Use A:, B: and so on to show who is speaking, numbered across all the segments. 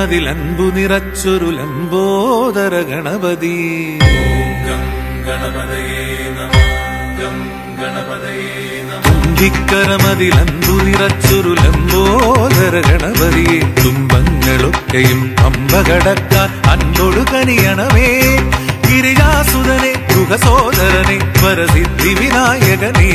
A: തുമ്പിക്കരമതിലൻപു നിറച്ചൊരു ലംബോദര ഗണപതി. തുമ്പിക്കരമതിലൻപു നിറച്ചൊരു ലംബോദര ഗണപതി. തുമ്പങ്ങളൊക്കെയും പമ്പ കടക്കാൻ അൻപൊടു കനിയണമേ. ഗിരിജാസുതനെ ഗുഹസോദരനെ വരസിദ്ധി വിനായകനേ.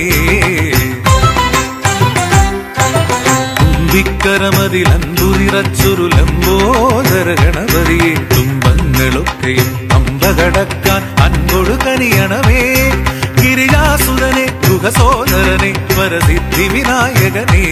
A: തുമ്പിക്കരമതിലൻപു നിറച്ചൊരു ലംബോദര ഗണപതിയെ. തുമ്പങ്ങളൊക്കെയും പമ്പ കടക്കാൻ അൻപൊടു കനിയണമേ. ഗിരിജാസുതനെ ഗുഹസോദരനെ വരസിദ്ധി വിനായകനേ.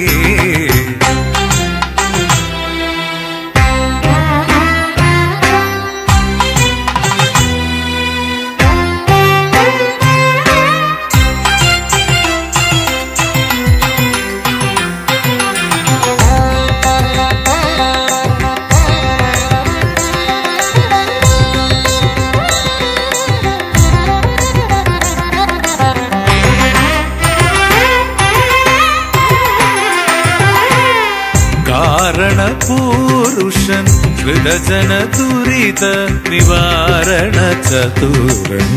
A: കാരണപൂരുഷൻ ഹൃദജന ദുരിത നിവാരണ ചതുരൻ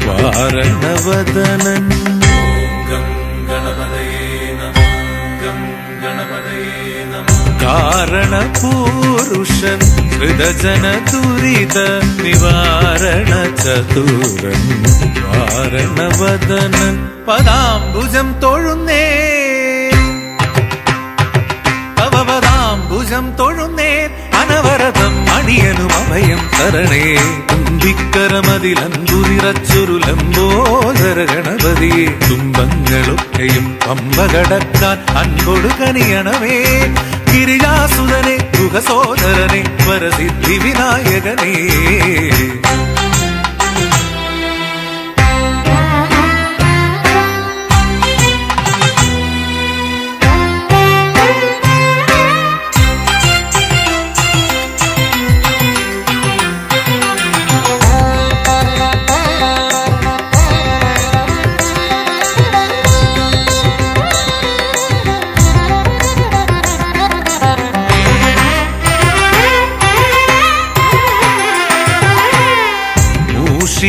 A: വാരണവദനൻ. കാരണപൂരുഷൻ ഹൃദജന ദുരിത നിവാരണ ചതുരൻ വാരണവദനൻ. പദാംബുജം തൊഴുന്നേ ഭുജം തൊഴുന്നേ. അനവരതം അണിയനും അഭയം തരണേ. തുമ്പിക്കരമതിലൻപു നിറച്ചൊരു ലംബോദര ഗണപതിയെ. തുമ്പങ്ങളൊക്കെയും പമ്പ കടക്കാൻ അൻപൊടു കനിയണമേ. ഗിരിജാസുതനെ ഗുഹസോദരനെ വരസിദ്ധി വിനായകനേ.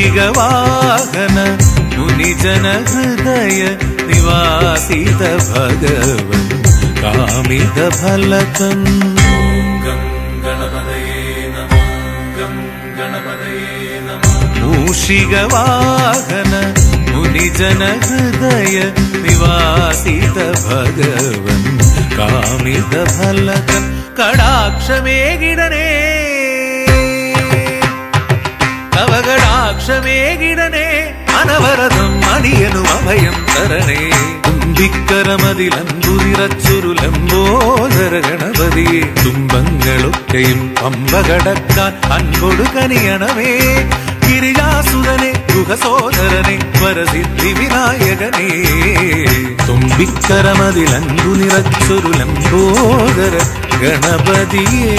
A: മൂഷികവാഹന മുനിജന ഹൃദയ നിവാസിത ഭഗവൻ കാമിത ഫലതൻ. മൂഷികവാഹന മുനിജന ഹൃദയ നിവാസിത ഭഗവൻ കാമിത ഫലതൻ. കടാക്ഷമേകിടനേ കടാക്ഷമേകിടനേ. അനവരതം അണിയനും അഭയം തരണേ. തുമ്പിക്കരമതിലൻപു നിറച്ചൊരു ലംബോദര ഗണപതിയെ. തുമ്പങ്ങളൊക്കെയും പമ്പ കടക്കാൻ അൻപൊടു കനിയണമേ. ഗിരിജാസുതനെ ഗുഹസോദരനെ വരസിദ്ധി വിനായകനേ. തുമ്പിക്കരമതിലൻപു നിറച്ചൊരു ലംബോദര ഗണപതിയേ.